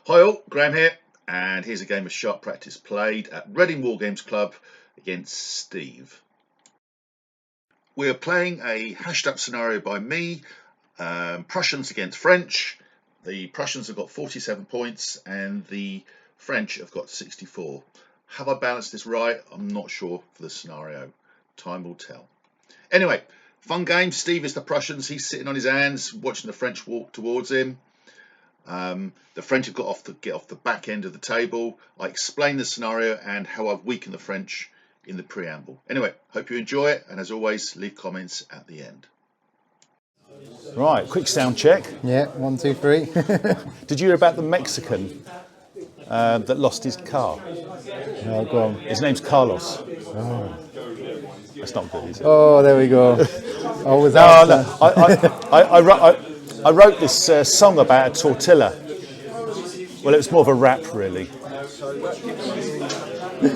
Hi all, Graham here, and here's a game of sharp practice played at Reading Wargames Club against Steve. We're playing a hashed up scenario by me, Prussians against French. The Prussians have got 47 points and the French have got 64. Have I balanced this right? I'm not sure for the scenario. Time will tell. Anyway, fun game. Steve is the Prussians. He's sitting on his hands watching the French walk towards him. The French have got to get off the back end of the table. I explain the scenario and how I've weakened the French in the preamble. Anyway, hope you enjoy it, and as always, leave comments at the end. Right, quick sound check. Yeah, 1, 2, 3. Did you hear about the Mexican that lost his car? No, go on. His name's Carlos. Oh. That's not good, is it? Oh, there we go. I wrote this song about a tortilla. Well, it was more of a rap, really.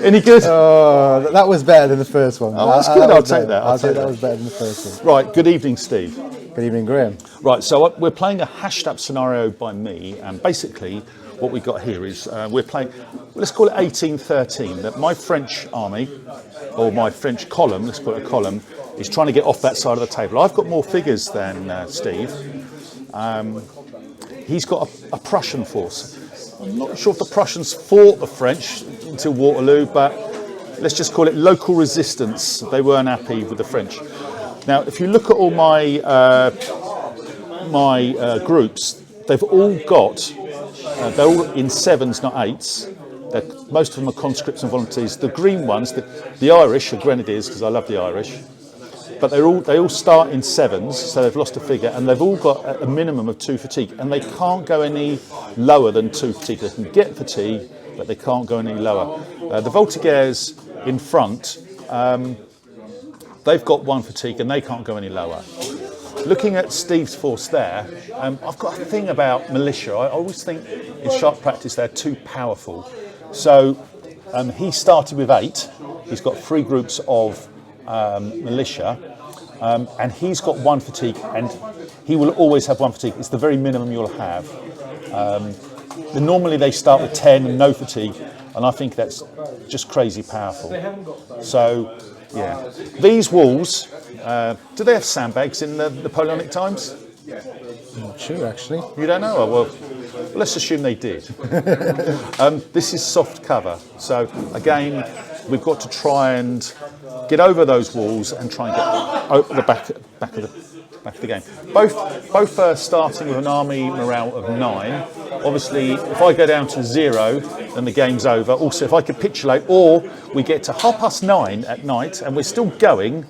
Any good? Oh, that was better than the first one. Oh, that's good. I'll take that. I'll say that was better than the first one. Right. Good evening, Steve. Good evening, Graham. Right. So we're playing a hashed up scenario by me, and basically what we've got here is we're playing. Let's call it 1813. That my French army, or my French column, let's call it a column, is trying to get off that side of the table. I've got more figures than Steve. He's got a Prussian force. I'm not sure if the Prussians fought the French until Waterloo, but let's just call it local resistance. They weren't happy with the French. Now, if you look at all my groups, they've all got, they're all in 7s, not 8s. Most of them are conscripts and volunteers. The green ones, the Irish are grenadiers, because I love the Irish. But they all start in 7s, so they've lost a figure, and they've all got a minimum of 2 fatigue, and they can't go any lower than 2 fatigue. They can get fatigue, but they can't go any lower. The Voltigeurs in front, they've got 1 fatigue, and they can't go any lower. Looking at Steve's force there, I've got a thing about militia. I always think in sharp practice they're too powerful. So he started with 8. He's got 3 groups of militia, and he's got 1 fatigue, and he will always have 1 fatigue. It's the very minimum you'll have. Normally they start with 10 and no fatigue, and I think that's just crazy powerful. So, yeah. These walls, do they have sandbags in the Napoleonic times? I'm not sure, actually. You don't know? Well, let's assume they did. This is soft cover, so again, we've got to try and get over those walls and try and get over the back of the game. Both are starting with an army morale of 9. Obviously, if I go down to 0, then the game's over. Also, if I capitulate, or we get to 9:30 at night and we're still going,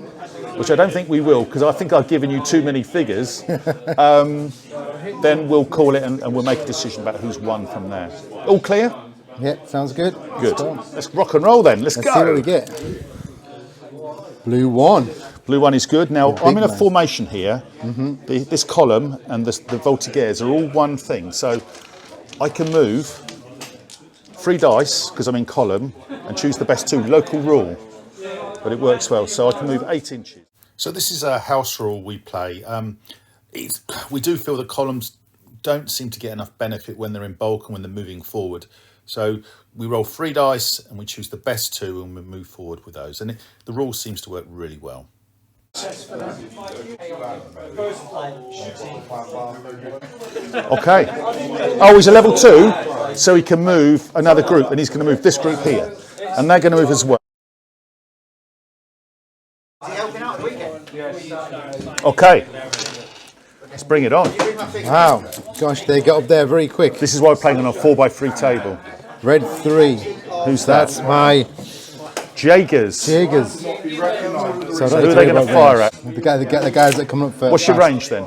which I don't think we will, because I think I've given you too many figures, then we'll call it and we'll make a decision about who's won from there. All clear? Yeah, sounds good. Good. Let's rock and roll then. Let's go. See what we get. Blue 1. Blue 1 is good. Now, I'm in a formation here. This column and the Voltigeurs are all one thing. So I can move 3 dice, because I'm in column, and choose the best 2. Local rule. But it works well. So I can move 8 inches. So this is a house rule we play. We do feel the columns don't seem to get enough benefit when they're in bulk and when they're moving forward. So we roll 3 dice and we choose the best 2 and we move forward with those. And the rule seems to work really well. Okay. Oh, he's a level 2, so he can move another group, and he's going to move this group here. And they're going to move as well. Okay. Let's bring it on. Wow. Gosh, they got up there very quick. This is why we're playing on a 4x3 table. Red 3. Who's that? That's my Jaegers. So who are they going to fire at? The guys that come up first. What's your range then?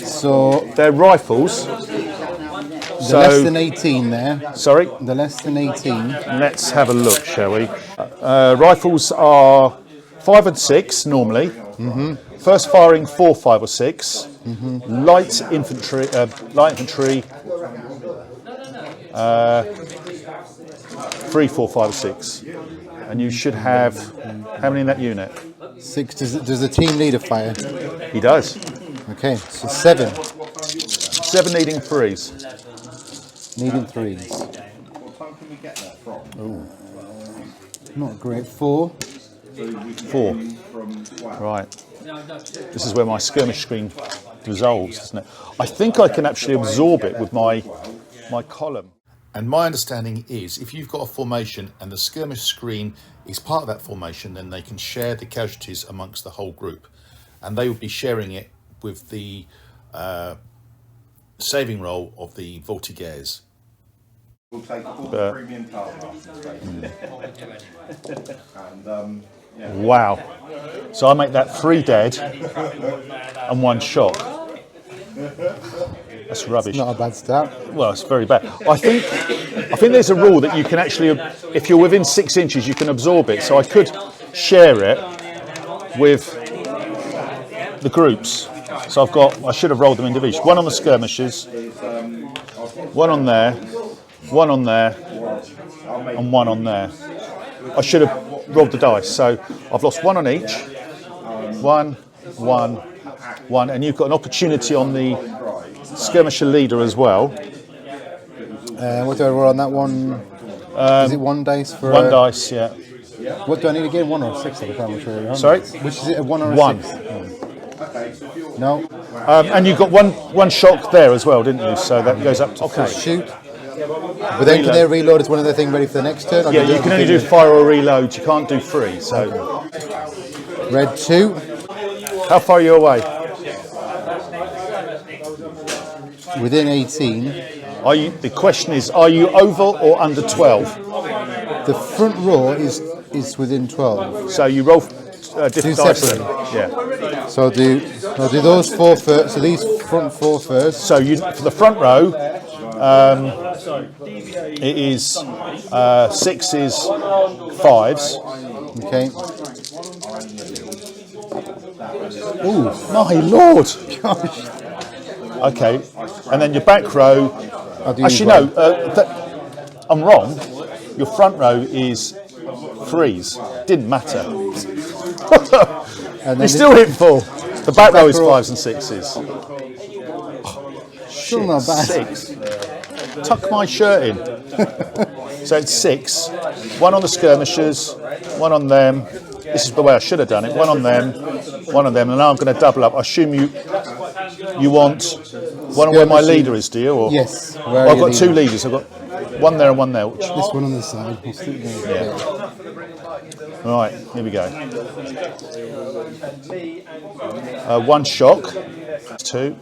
So they're rifles. The less than 18 there. Sorry? The less than 18. Let's have a look, shall we? Rifles are 5 and 6 normally. First firing 4, 5 or 6. Light infantry. 3, 4, 5 or 6. And you should have how many in that unit? 6. Does the team leader fire? He does. Okay, so 7. 7 needing 3s. Needing 3s. What time can we get there from? Not great. 4. 4. Right. This is where my skirmish screen dissolves, isn't it? I think I can actually absorb it with my column. And my understanding is if you've got a formation and the skirmish screen is part of that formation, then they can share the casualties amongst the whole group. And they would be sharing it with the saving roll of the Voltigeurs. We'll take all the premium taskmasters, and yeah. Wow. So I make that 3 dead and 1 shock. That's rubbish. Not a bad start. Well, it's very bad. I think there's a rule that you can actually, if you're within 6 inches, you can absorb it. So I could share it with the groups. So I should have rolled them individually. 1 on the skirmishers, 1 on there, 1 on there, and 1 on there. I should have rolled the dice. So I've lost 1 on each. 1, 1, 1, and you've got an opportunity on the skirmisher leader as well. What do I roll on that one? Is it 1 dice for 1 dice, yeah. What do I need again? 1 or 6? I can't remember. Sorry? Which is it? A 1 or a 1. 6? No. And you got one shock there as well, didn't you? So that goes up to 4. Shoot. But then can they reload? Is one of the thing ready for the next turn? Yeah, you can only do fire or reload. You can't do 3. So Red 2. how far are you away? Within 18. The question is, are you oval or under 12? The front row is within 12. So you roll different dice. separate. Yeah. So I'll do those 4 first. So these front 4 first. So for the front row, it is 6s, 5s. Okay. Ooh, my lord! Okay, and then your back row. Actually, no, I'm wrong. Your front row is 3s. Didn't matter. And You still hit 4. The back row is 5s and 6s. Still not bad. 6. Tuck my shirt in. So it's 6. 1 on the skirmishers, 1 on them. This is the way I should have done it. 1 on them, 1 on them, and now I'm going to double up. I assume you want 1 on where my leader is, do you? Or? Yes. Well, I've got 2 leaders. I've got 1 there and 1 there. This one on the side. We'll stick there. Yeah. Right, here we go. 1 shock. 2.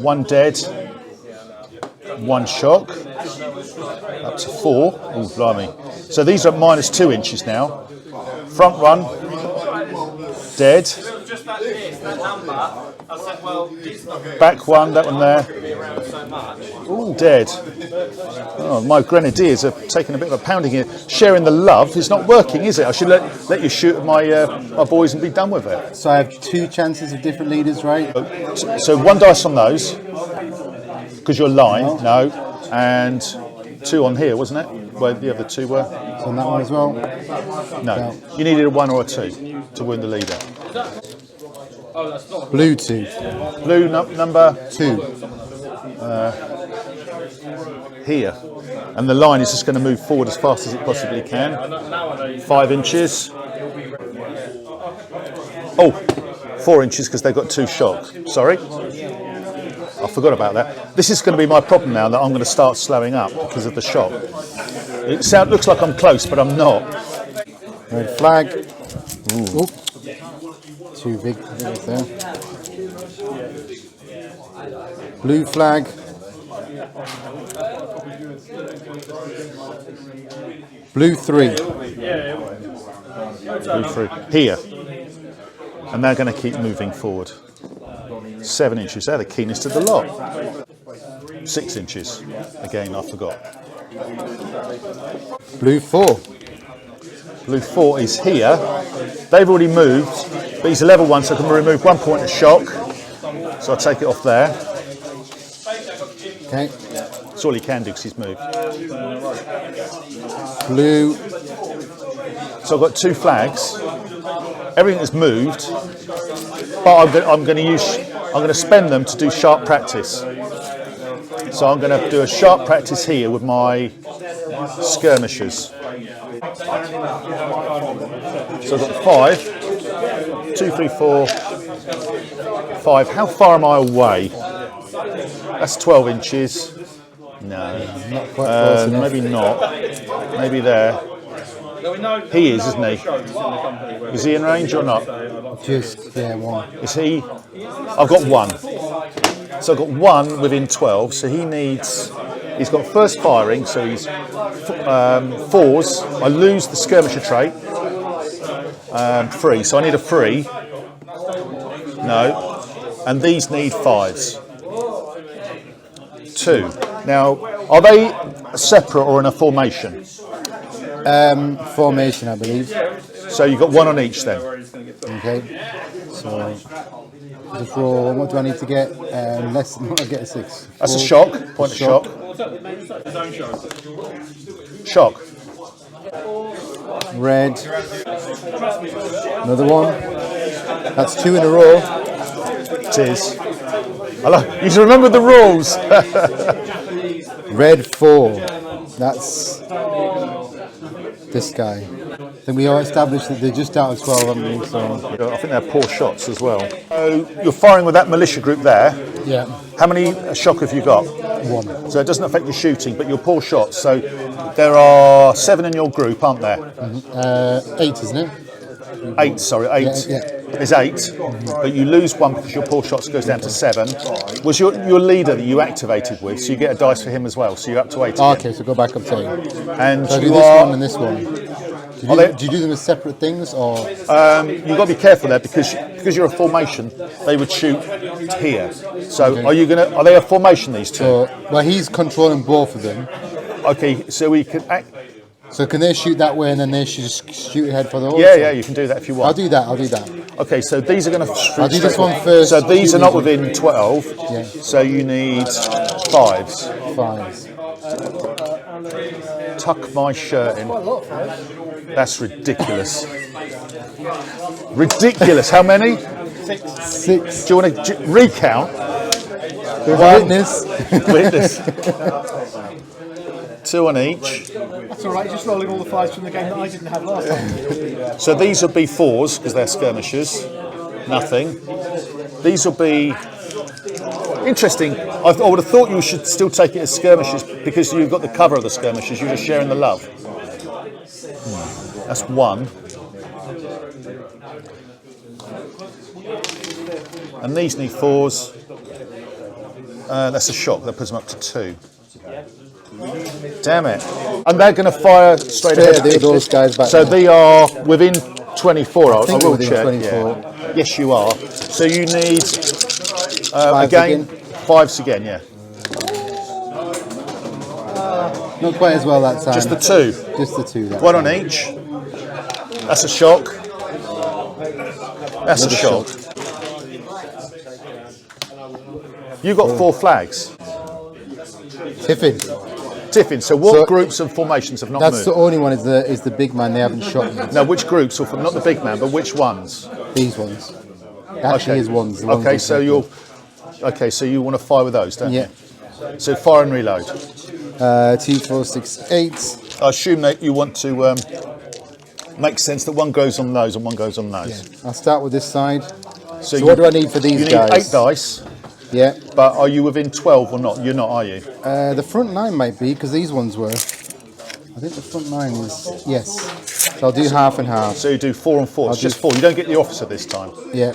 1 dead. 1 shock. Up to 4. Oh, blimey. So these are at -2 inches now. Front run. Dead. Back 1, that one there. Ooh, dead. Oh, my grenadiers are taking a bit of a pounding here. Sharing the love is not working, is it? I should let you shoot at my boys and be done with it. So I have 2 chances of different leaders, right? So 1 dice on those, because you're line, no, and 2 on here, wasn't it? Where the other 2 were? On that one as well? No, you needed a 1 or a 2 to win the leader. Blue 2. Blue number 2. here, and the line is just going to move forward as fast as it possibly can. 5 inches. Oh, 4 inches because they've got 2 shock. Sorry, I forgot about that. This is going to be my problem now, that I'm going to start slowing up because of the shock. It looks like I'm close, but I'm not. Red flag. Ooh. Too big there. Blue flag. Blue 3. Blue 3 here, and they're going to keep moving forward. 7 inches. They're the keenest of the lot. 6 inches. Again, I forgot. Blue 4. Blue 4 is here. They've already moved, but he's a level 1, so I can remove 1 point of shock. So I'll take it off there. Okay. That's all he can do because he's moved. Blue. So I've got 2 flags. Everything is moved, but I'm going to spend them to do sharp practice. So I'm going to do a sharp practice here with my skirmishers. So I've got 5, 2, 3, 4, 5. How far am I away? That's 12 inches. No, Not quite close enough. maybe not. Maybe there. He is, isn't he? Is he in range or not? Just, yeah, 1. Is he? I've got 1. So I've got 1 within 12. So he's got first firing. So he's 4s. I lose the skirmisher trait. 3. So I need a 3. No. And these need 5s. 2. Now, are they separate or in a formation? Formation, I believe. So you've got 1 on each then. Okay. So just roll. What do I need to get? Less. I get a 6. That's a shock. Point of shock. Shock. Red. Another one. That's 2 in a row. It is. You should remember the rules. Red 4. That's this guy. Then we all established that they're just out of 12, haven't we? So I think they're poor shots as well. So you're firing with that militia group there. yeah, How many shock have you got? 1. So it doesn't affect your shooting, but you're poor shots. So there are 7 in your group, aren't there? 8, isn't it? 8, sorry, 8. Yeah. Is 8, but you lose 1 because your poor shots goes down to 7. Was your leader that you activated with, so you get a dice for him as well, so you're up to 8 again. Okay, so go back up to 8. And So I do you this are, one and this one. Do you do them as separate things, or? you've got to be careful there because you're a formation, they would shoot here. So Okay. are they a formation, these 2? So, well, he's controlling both of them. Okay, so we can act. So can they shoot that way and then they should just shoot ahead for the whole? Yeah, you can do that if you want. I'll do that. Okay, so these are going to. I'll do this one first. So these are not within 12. Yeah. So you need 5s. 5s. Tuck my shirt in. That's ridiculous. Ridiculous. How many? 6. Do you want to recount? There's a witness. Witness. 2 on each. That's all right, you're just rolling all the 5s from the game that I didn't have last time. So these would be 4s because they're skirmishers. Nothing. These will be interesting. I would have thought you should still take it as skirmishers because you've got the cover of the skirmishers. You're just sharing the love. That's 1. And these need 4s. That's a shock. That puts them up to 2. Damn it. And they're going to fire straight ahead. Those guys back So there. they are within 24. I think will within check. 24. Yeah. Yes, you are. So you need, 5s again, 5s again, yeah. Not quite as well that time. Just the 2. Just the 2. That 1 on each. That's a shock. That's a shock. You got 4 flags. Tiffin. So what groups and formations have not That's moved? the only one is the big man. They haven't shot yet. No, which groups? Or not the big man, but which ones? These ones. Actually, his ones. Okay, so you want to fire with those, don't Yeah. you? So fire and reload. 2, 4, 6, 8. I assume that you want to make sense that one goes on those and one goes on those. Yeah. I'll start with this side. So what do I need for these guys? You need 8 dice. Yeah. But are you within 12 or not? You're not, are you? The front 9 might be because these ones were. I think the front 9 is yes. So I'll do half and half. So you do 4 and 4. It's I'll just do- 4. You don't get the officer this time. Yeah.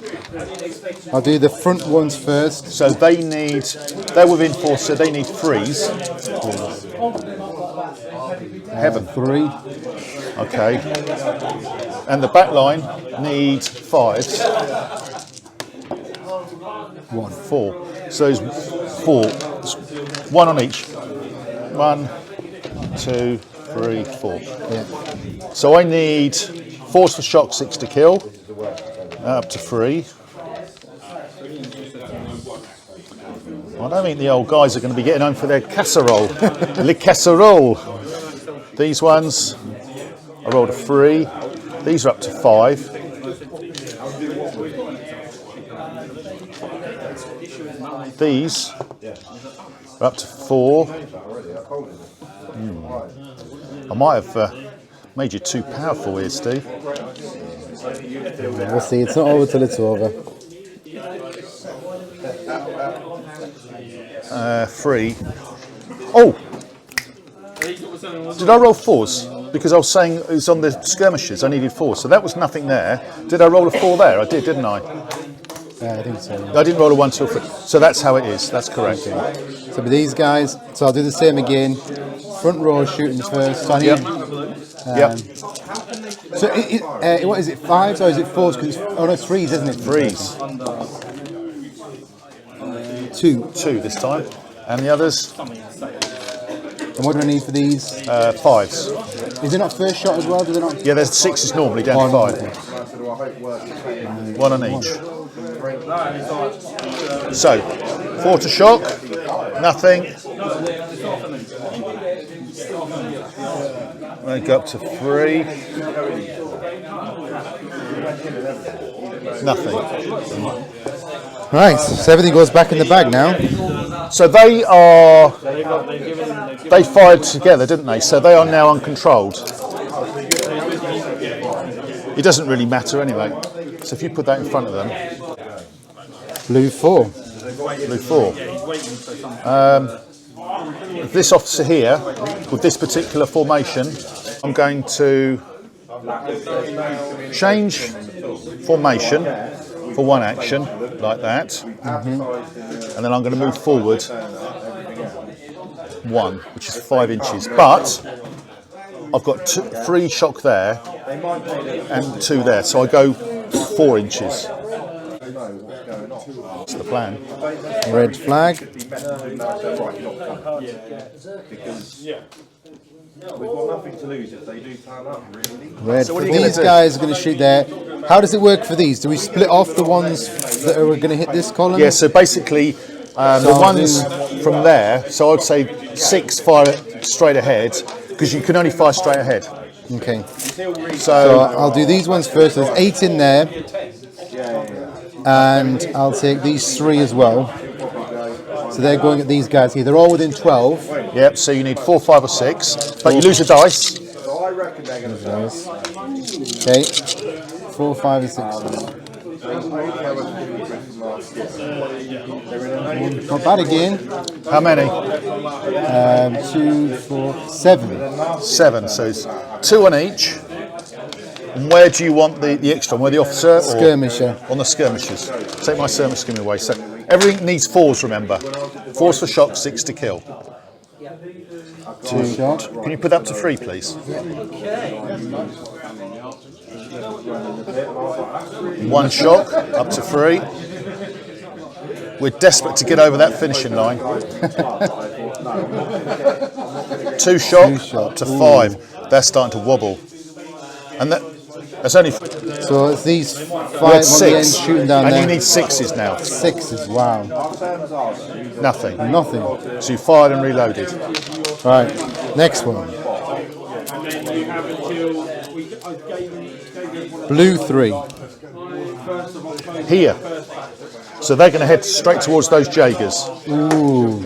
I'll do the front ones first. So they're within 4, so they need 3s. Heaven. 3. Okay. And the back line needs 5s. 1. 4. So it's 4. 1 on each. 1, 2, 3, 4. Yeah. So I need 4s for shock, 6 to kill. Up to 3. I don't think the old guys are going to be getting home for their casserole. Le casserole. These ones, I rolled a 3. These are up to 5. These are up to 4. I might have made you too powerful here, Steve. We'll see. It's not over till it's over. 3. Oh! Did I roll 4s? Because I was saying it was on the skirmishes, I needed 4, so that was nothing there. Did I roll a 4 there? I did, didn't I? I think so. I didn't roll a 1, 2, or 3. So that's how it is, that's correct. So with these guys, so I'll do the same again. Front row shooting first. So I need, Yep. So what is it, 5s or is it 4s? Oh no, it's 3s, isn't it? 3s. 2. 2 this time. And the others? And what do I need for these? 5s. Is it not first shot as well? Do they not? Yeah, there's 6s normally, down to 5. 1 on each. So, 4 to shock, nothing. They go up to 3. Nothing. Right, so everything goes back in the bag now. So they fired together, didn't they? So they are now uncontrolled. It doesn't really matter anyway. So if you put that in front of them. Blue 4. Blue 4. This officer here, with this particular formation, I'm going to change formation for 1 action, like that. And then I'm going to move forward 1, which is 5 inches. But I've got 3 shock there and 2 there, so I go 4 inches. That's the plan. Red flag. We've got nothing to lose if they do turn up, really. Red. So what are For you gonna these do? guys are going to shoot there. How does it work for these? Do we split off the ones that are going to hit this column? Yeah, so basically the ones from there, so I'd say 6 fire straight ahead, because you can only fire straight ahead. Okay. So So I'll do these ones first. There's 8 in there. And I'll take these 3 as well. So they're going at these guys here. They're all within 12. yep, so you need 4, 5 or 6, but you lose a dice. Okay. 4, 5 and 6. Not bad again. How many? 2, 4, 7. 7, so it's 2 on each. And where do you want the extra? Where the officer? Or Skirmisher. on the skirmishers. Take my skirmish away. So everything needs 4s, remember. 4s for shock, 6 to kill. 2 shot. Can you put that up to 3, please? 1 shock, up to 3. We're desperate to get over that finishing line. 2 shock, up to 5. They're starting to wobble. And that's only... So it's these 5 We on had the end 6, shooting down and there. you need 6s now. 6s, wow. Nothing. Nothing. So you fired and reloaded. Right, next one. Blue 3. Here. So they're going to head straight towards those Jaegers. Ooh.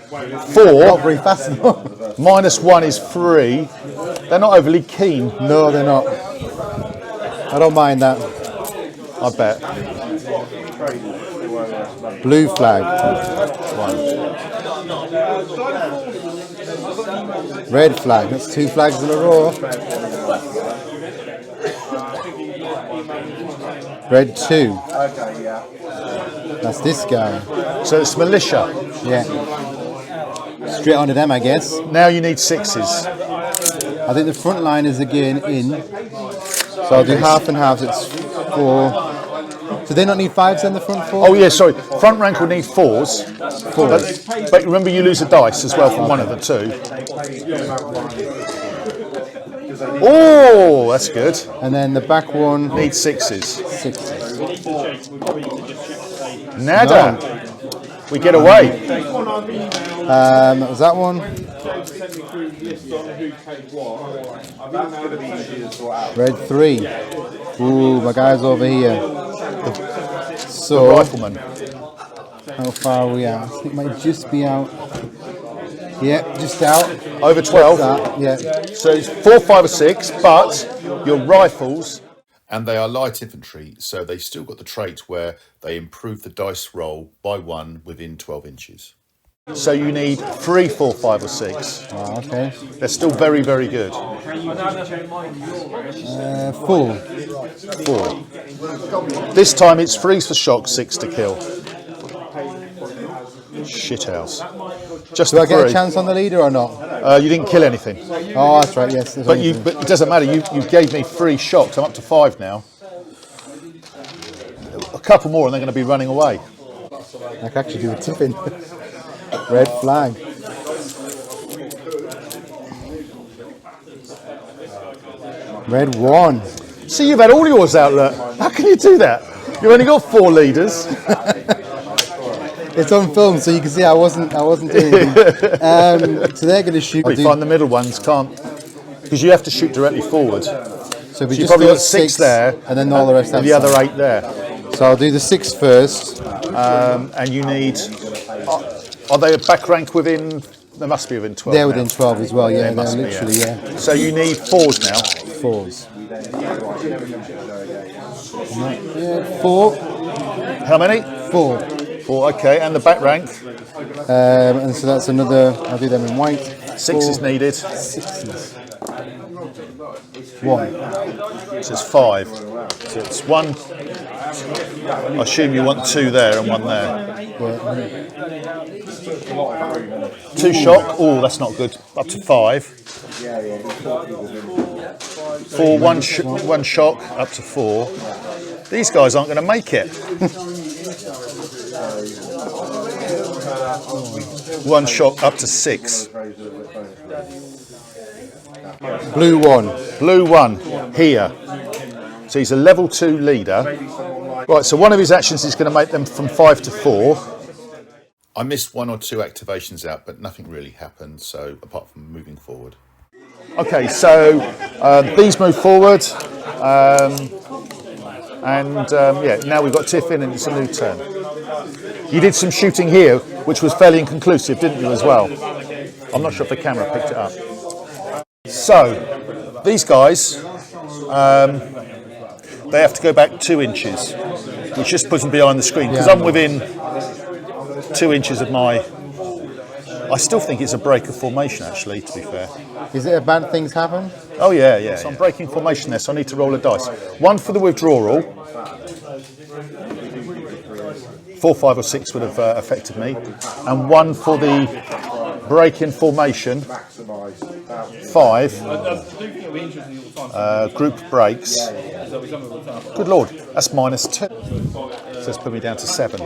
4, Not very fast enough. -1 is 3. They're not overly keen, No, they're not. I don't mind that. I bet. Blue flag. 1. Red flag. That's 2 flags in a row. Red 2. That's this guy. So it's militia. Yeah. Straight onto them, I guess. Now you need 6s. I think the front line is again in. So I'll do half and half. It's 4. Do they not need 5s in the front 4? Oh yeah, sorry. Front rank will need 4s. But remember you lose a dice as well from one of the 2. Oh, that's good. And then the back one Need 6s. 6. Nada. We get away. Was that one? Red 3. Ooh, my guy's over here. The So, rifleman. how far are we out? I think it might just be out. Yeah, just out. Over 12. That, yeah. So it's 4, 5 or 6, but your rifles... And they are light infantry, so they still got the trait where they improve the dice roll by 1 within 12 inches. So you need 3, 4, 5 or 6. Oh, okay. They're still very, very good. 4. 4. This time it's freeze for shock, 6 to kill. Shithouse. Just Do I get a 3. chance on the leader or not? You didn't kill anything. Oh, that's right, yes. But it doesn't matter, you gave me 3 shocks. I'm up to 5 now. A couple more and they're going to be running away. I can actually do a tipping. Red flag. Red 1. See, you've had all yours out, look. How can you do that? You've only got 4 leaders. It's on film, so you can see I wasn't doing anything. So they're going to shoot. We find the middle ones can't, because you have to shoot directly forward. So we You just probably do got 6 there, and then all the rest. and the other 8 there. So I'll do the 6 first. And you need. Are they a back rank within? They must be within 12. They're now. within 12 as well. Yeah, They must they're be, literally yeah. So you need 4s now. 4s. Yeah, 4. How many? 4. 4. Okay, and the back rank. And so that's another. I'll do them in white. 6 4, is needed. 6s. 1. So it's 5. So it's 1. I assume you want 2 there and 1 there. Yeah. 2 shock. Oh, that's not good. Up to 5. 4. 1 shock. Up to 4. These guys aren't going to make it. 1 shock. Up to 6. Blue 1. Blue 1 here. So he's a level 2 leader. Right, so one of his actions is going to make them from 5 to 4. I missed 1 or 2 activations out, but nothing really happened, so apart from moving forward. Okay, so these move forward. Yeah, now we've got Tiff in and it's a new turn. You did some shooting here, which was fairly inconclusive, didn't you, as well? I'm not sure if the camera picked it up. So, these guys, they have to go back 2 inches, which just puts them behind the screen, because I'm within 2 inches of my... I still think it's a break of formation, actually, to be fair. Is it a bad things happen? Oh, yeah. So I'm breaking formation there, so I need to roll a dice. 1 for the withdrawal. 4, 5 or 6 would have affected me. And 1 for the break in formation. 5. Group breaks. Good Lord, that's -2. So that's put me down to 7.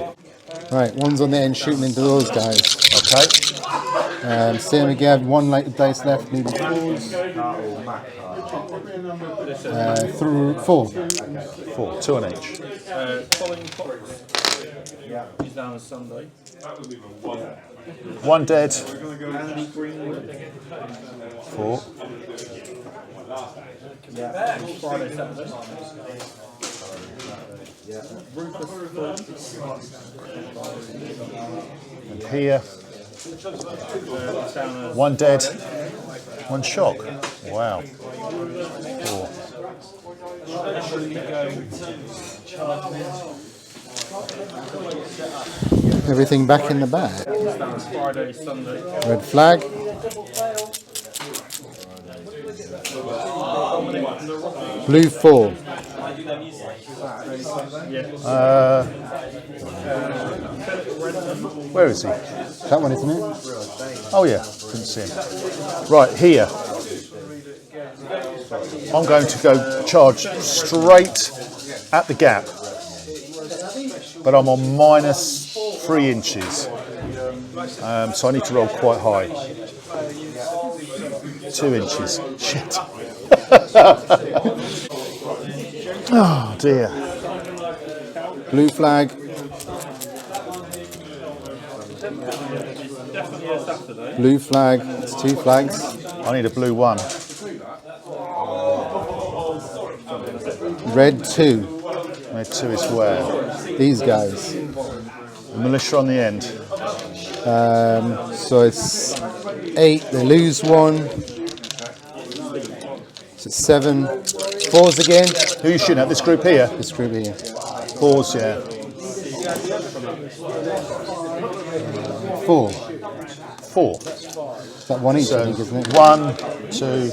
Right, 1's on the end shooting into those guys. Okay. Same again, 1 light dice left, maybe 4s. Through 4. 4, 2 on each. Following Fox is down as Sunday. 1 dead. 4. Friday, Saturday. And here. 1 dead. 1 shock. Wow. 4. Everything back in the bag. Friday, Sunday. Red flag. Blue 4. Where is he? That one, isn't it? Oh yeah, couldn't see him. Right, here. I'm going to go charge straight at the gap. But I'm on -3 inches. So I need to roll quite high. 2 inches. Shit. Oh dear. Blue flag. Blue flag. It's 2 flags. I need a blue 1. Red 2. Red 2 is where? These guys. The militia on the end. So it's 8. They lose 1. So it's 7. 4s again. Who are you shooting at? This group here? This group here. 4s, yeah. 4. 4. Is that 1 each, I think, isn't it? 1, 2,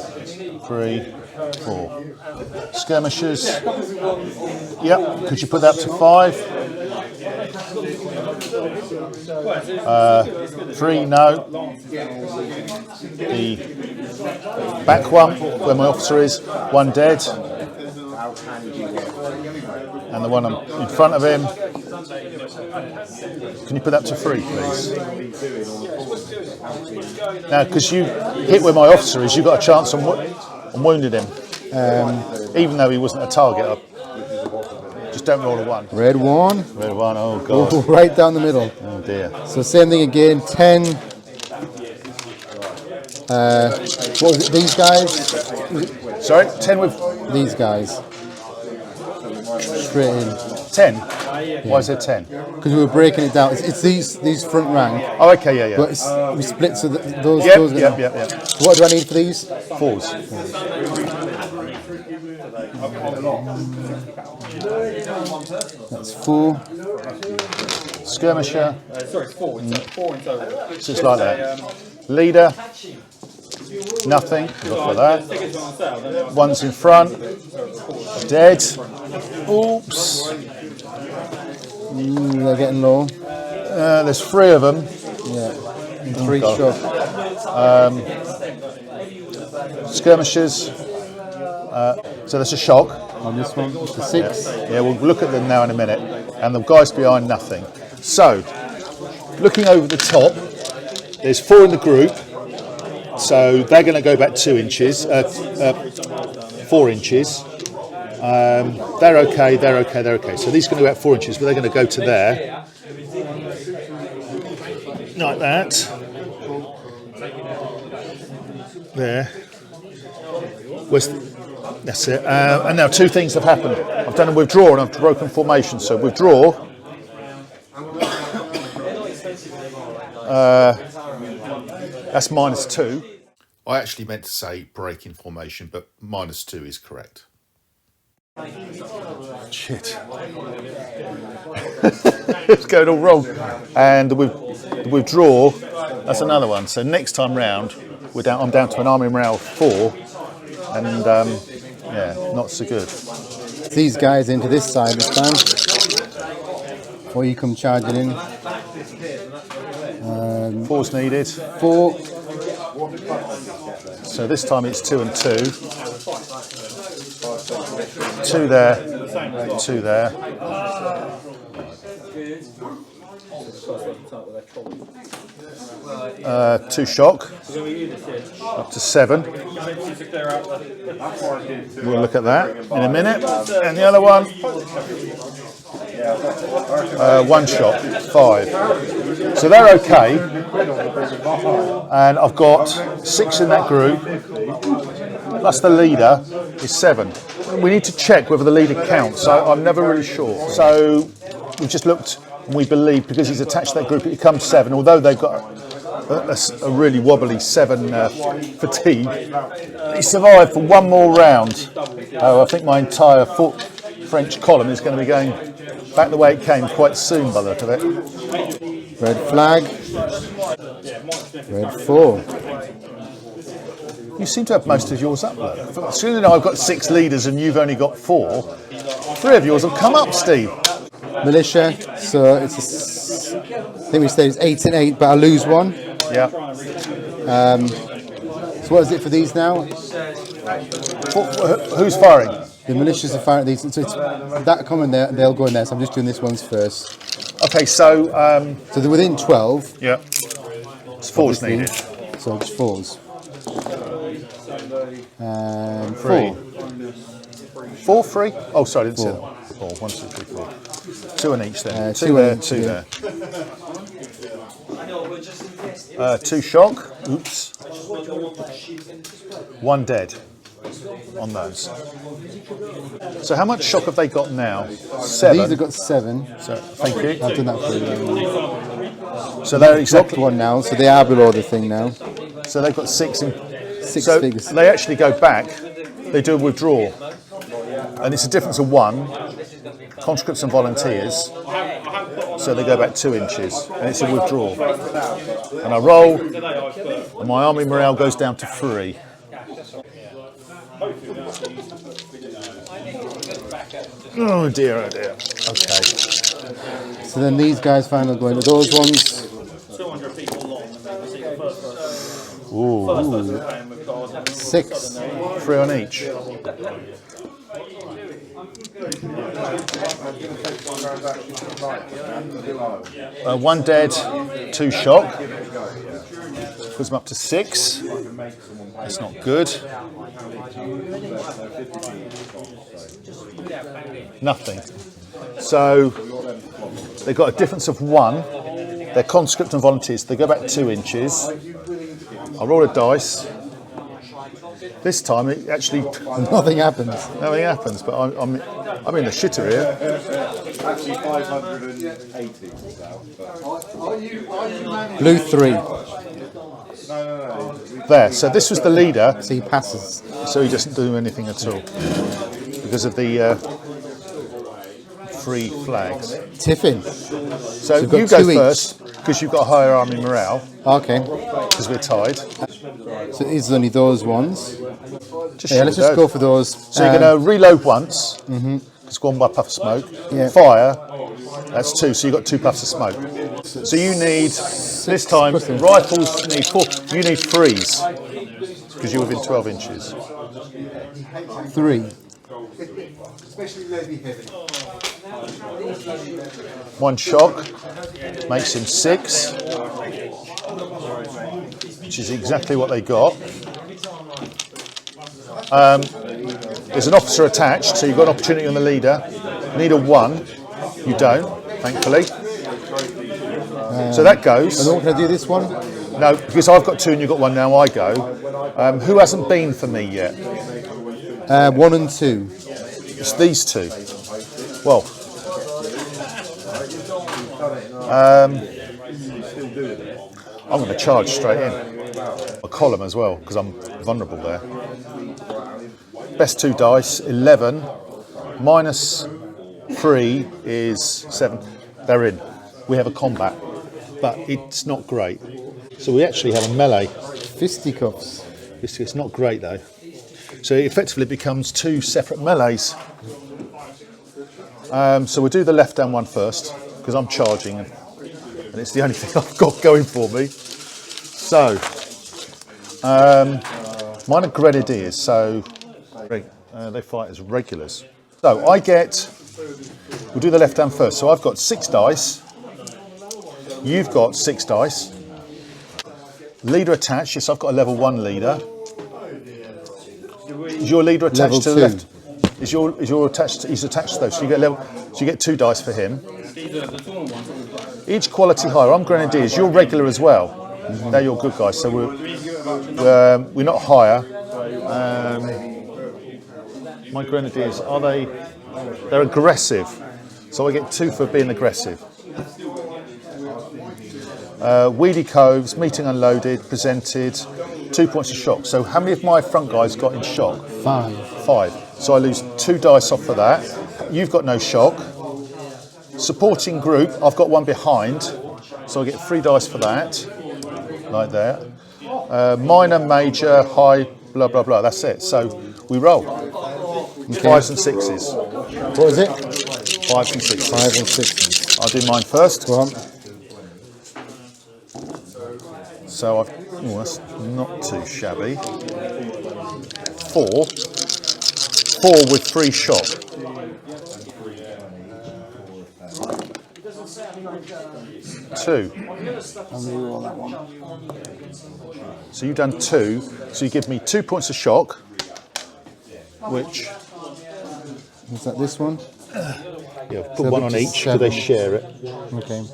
3, 4. Skirmishers. Yep. Could you put that to 5? 3, no. The back one, where my officer is, 1 dead. And the one in front of him. Can you put that to 3, please? Now, because you hit where my officer is, you've got a chance on wounding him. Even though he wasn't a target, just don't roll a 1. Red 1. Red 1, oh god. Oh, right down the middle. Oh dear. So same thing again, 10. What was it, these guys? Sorry, 10 with... These guys. Straight in. 10? Why is there 10? Because we were breaking it down. It's these front rank. Oh, okay, yeah, yeah. But we split so that those... Yep, those yep. So what do I need for these? 4s. That's 4. Skirmisher. Sorry, it's 4. It's 4 in total. Just like that. Leader. Nothing. Look for that. 1's in front. Dead. Oops. They're getting low. There's 3 of them. Yeah. 3 shot. Skirmishers. So there's a shock. On this one, it's a 6. Yeah, we'll look at them now in a minute. And the guys behind, nothing. So, looking over the top, there's 4 in the group. So they're going to go back 2 inches, 4 inches. They're okay, they're okay, they're okay. So these are going to go out 4 inches, but they're going to go to there. Like that. There. That's it. And now 2 things have happened. I've done a withdraw and I've broken formation. So withdraw. That's -2. I actually meant to say break in formation, but -2 is correct. Shit. It's going all wrong. And the withdraw, that's another one. So next time round, I'm down to an army morale of 4. And yeah, not so good. These guys into this side this time. Or you come charging in. 4's needed. 4. So this time it's 2 and 2. 2 there, 2 there. 2 shock. Up to 7. We'll look at that in a minute. And the other one, 1 shot, 5. So they're okay. And I've got 6 in that group. Plus the leader is 7. We need to check whether the leader counts. I'm never really sure. So we've just looked and we believe because he's attached to that group it becomes 7. Although they've got a really wobbly 7 fatigue. He survived for 1 more round. I think my entire French column is going to be going back the way it came quite soon by the look of it. Red flag. Red 4. You seem to have most of yours up, though. Soon enough, I've got 6 leaders and you've only got 4. 3 of yours have come up, Steve. Militia. So it's I think we said it's 8 and 8, but I lose 1. Yeah. So what is it for these now? Who's firing? The militias are firing at these. So it's that coming there, they'll go in there. So I'm just doing this one's first. Okay, so So they're within 12. yeah, it's 4's needed. So just 4s. And 3. 4. 4, 3. Oh, sorry, I didn't see 4. that. 4. 1, 2, 3, 4. 2 in each then. 2 2 there, in, 2 yeah. there. 2 shock. Oops. 1 dead. on those. So how much shock have they got now? 7. These have got 7. So thank you. I've done that for you. So they're Dropped exactly one now, so they are below the thing now. So they've got 6 in. 6 So figures. they actually go back. They do a withdrawal, and it's a difference of 1. Conscripts and volunteers. So they go back 2 inches, and it's a withdrawal. And I roll, and my army morale goes down to 3. Oh dear, oh dear. Okay. So then these guys finally go into those ones. Ooh. 6. 3 on each. One dead, 2 shock. Puts them up to 6. That's not good. Nothing. So they've got a difference of 1. They're conscript and volunteers. They go back 2 inches. I roll a dice. This time it actually Nothing happens. nothing happens, but I'm in the shitter here. Actually 580 now. Blue 3. No. There. So this was the leader. So he passes. So he doesn't do anything at all because of the 3 flags. Tiffin. So you've got you go 2 each. first because you've got a higher army morale Okay. because we're tied. So it's only those ones. Just Yeah, shoot let's with just those. go for those. So you're going to reload once. It's gone by puff of smoke. Yeah. Fire. That's 2. So you've got 2 puffs of smoke. So you need this time rifles need 4. You need 3s because you're within 12 inches. 3. 1 shock makes him 6, which is exactly what they got. There's an officer attached, so you've got an opportunity on the leader. Need a 1. You don't, thankfully. So that goes. And can I do this one? No, because I've got 2 and you've got 1 now, I go. Who hasn't been for me yet? 1 and 2. It's these 2. Well, I'm going to charge straight in. A column as well, because I'm vulnerable there. Best 2 dice, 11. Minus 3 is 7. They're in. We have a combat, but it's not great. So we actually have a melee. Fisticuffs. It's not great though. So it effectively becomes 2 separate melees. So we'll do the left-hand one first, because I'm charging, and it's the only thing I've got going for me. So, mine are grenadiers, so they fight as regulars. So we'll do the left-hand first. So I've got 6 dice. You've got 6 dice. Leader attached. Yes, I've got a level 1 leader. Is your leader attached Level to the 2. left? Is your attached? He's attached to those. So you get So you get 2 dice for him. Each quality higher. I'm grenadiers. You're regular as well. They're your good guys. So we're not higher. My grenadiers are they? They're aggressive. So I get 2 for being aggressive. Weedy Coves, meeting unloaded, presented, 2 points of shock. So how many of my front guys got in shock? 5. So I lose 2 dice off for that. You've got no shock. Supporting group, I've got 1 behind, so I get 3 dice for that, like that. Minor, major, high, blah, blah, blah, that's it. So we roll. 5s and 6s. What is it? 5s and 6s. 5 and 6. I'll do mine first. Go on. So that's not too shabby. 4 with 3 shock. 2. So you've done 2. So you give me 2 points of shock, which Is that this one? yeah, put So 1 up on to each because they 7. share it. Okay.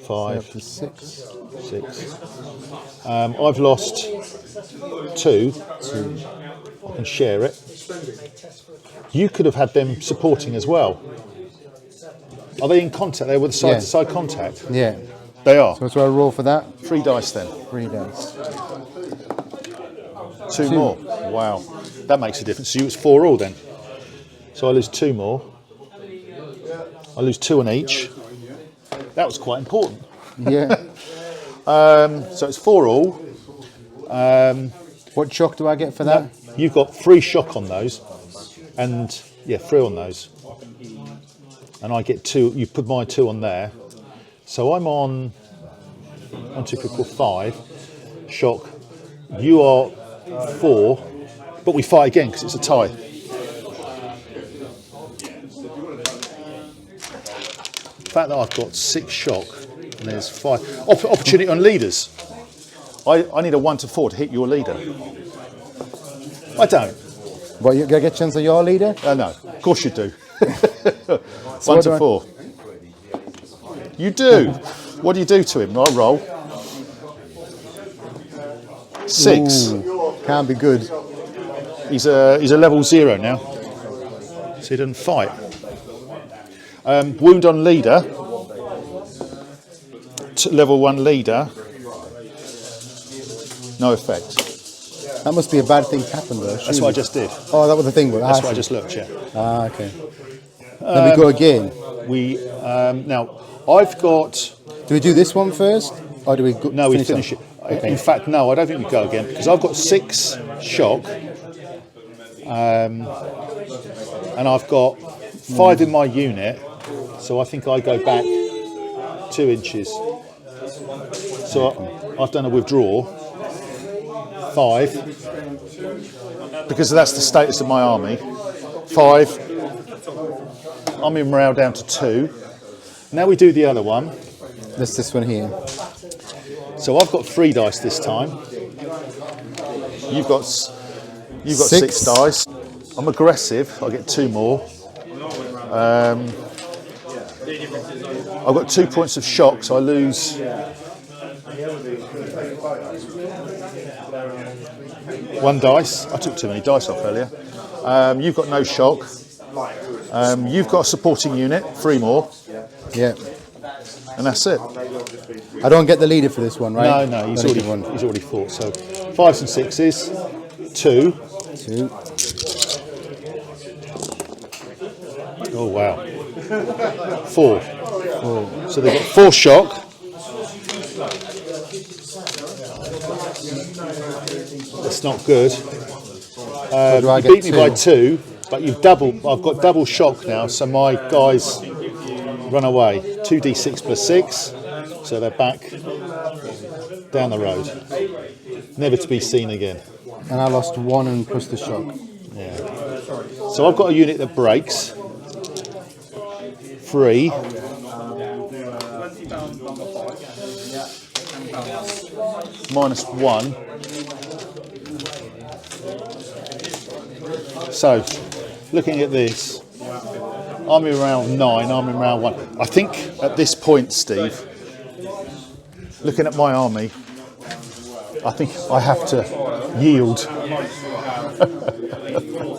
5, Up to 6. 6. I've lost 2. I can share it. You could have had them supporting as well. Are they in contact? They're with side-to-side contact? Yeah. They are. So I roll for that? 3 dice then. 3 dice. 2 more. Wow. That makes a difference. So you was 4 all then. So I lose 2 more. I lose 2 on each. That was quite important. Yeah. So it's 4 all. What shock do I get for that? You've got 3 shock on those. And, yeah, 3 on those. And I get 2. You put my 2 on there. So I'm on 1, 2, 3, 4, 5. Shock. You are 4. But we fight again because it's a tie. The fact that I've got 6 shock and there's 5 opportunity on leaders. I need a 1 to 4 to hit your leader. I don't. Well, you get a chance of your leader? No, of course you do. So 1 to 4. You do. What do you do to him? I roll. 6. Ooh, can't be good. He's a level 0 now, so he doesn't fight. Wound on leader, level 1 leader, no effect. That must be a bad thing to happen though. That's what I just did. Oh, that was the thing. That's what I just looked, yeah. Ah, okay. Then we go again. Now I've got. Do we do this one first, or do we? No, we finish it. Okay. In fact, no, I don't think we go again because I've got 6 shock, and I've got 5 in my unit, so I think I go back 2 inches. So I've done a withdrawal. 5, because that's the status of my army. 5. Army morale down to 2. Now we do the other one. That's this one here. So I've got 3 dice this time. You've got 6 dice. I'm aggressive. I get 2 more. I've got 2 points of shock, so I lose. 1 dice. I took too many dice off earlier. You've got no shock. You've got a supporting unit, 3 more. Yeah. And that's it. I don't get the leader for this one, right? No, he's already fought. So 5s and 6s, 2. 2. Oh wow. 4. So they've got 4 shock. That's not good. You beat me by 2, but you've doubled. I've got double shock now, so my guys run away. 2d6 plus 6, so they're back down the road, never to be seen again. And I lost 1 and plus the shock. Yeah. So I've got a unit that breaks. 3. Minus 1. So, looking at this, army around 9, army around 1. I think at this point, Steve, looking at my army, I think I have to yield.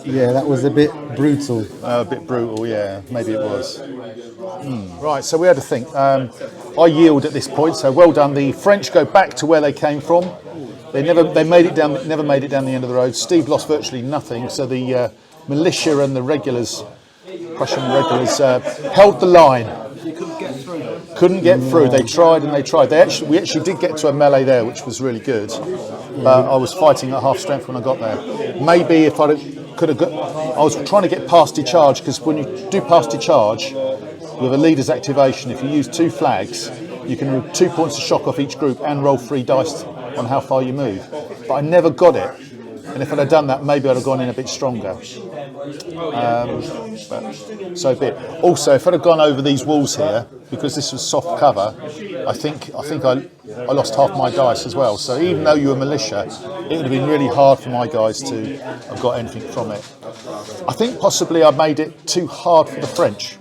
Yeah, that was a bit brutal. A bit brutal, yeah, maybe it was. Right, so we had to think. I yield at this point, so well done. The French go back to where they came from. They never made it down the end of the road. Steve lost virtually nothing, so the militia and the regulars, Prussian regulars, held the line. Couldn't get through. They tried and they tried. We actually did get to a melee there, which was really good. But I was fighting at half strength when I got there. Maybe if I could have got, I was trying to get past charge, because when you do past charge with a leader's activation, if you use 2 flags, you can roll 2 points of shock off each group and roll 3 dice on how far you move. But I never got it. And if I'd have done that, maybe I'd have gone in a bit stronger. But so be it. Also, if I'd have gone over these walls here, because this was soft cover, I think I lost half my dice as well. So even though you were militia, it would have been really hard for my guys to have got anything from it. I think possibly I made it too hard for the French,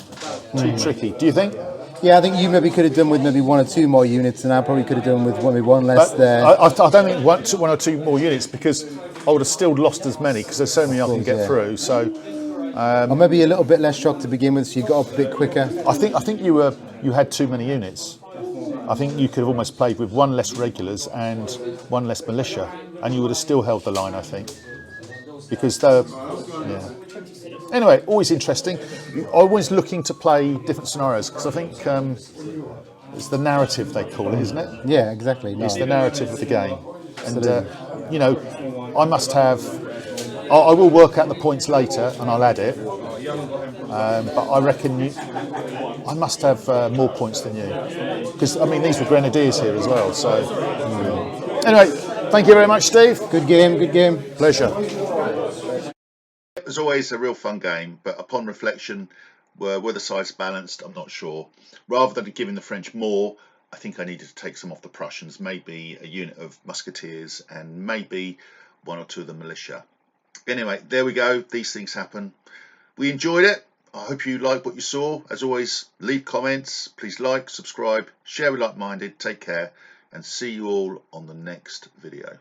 too tricky. Do you think? Yeah, I think you maybe could have done with maybe 1 or 2 more units, and I probably could have done with maybe 1 less But there. I don't think 1 or 2 more units, because I would have still lost as many because there's so many I can get through. So, or maybe a little bit less shock to begin with, so you got up a bit quicker. I think you had too many units. I think you could have almost played with one less regulars and one less militia, and you would have still held the line. I think because Anyway, always interesting. Always looking to play different scenarios because I think it's the narrative they call it, isn't it? Yeah, exactly. It's the narrative of the game, and you know, I must have. I will work out the points later and I'll add it. But I reckon I must have more points than you because I mean these were grenadiers here as well. So anyway, thank you very much, Steve. Good game. Good game. Pleasure. As always, a real fun game, but upon reflection, were the sides balanced? I'm not sure. Rather than giving the French more, I think I needed to take some off the Prussians, maybe a unit of musketeers and maybe one or two of the militia. Anyway, there we go. These things happen. We enjoyed it. I hope you liked what you saw. As always, leave comments. Please like, subscribe, share with like-minded. Take care and see you all on the next video.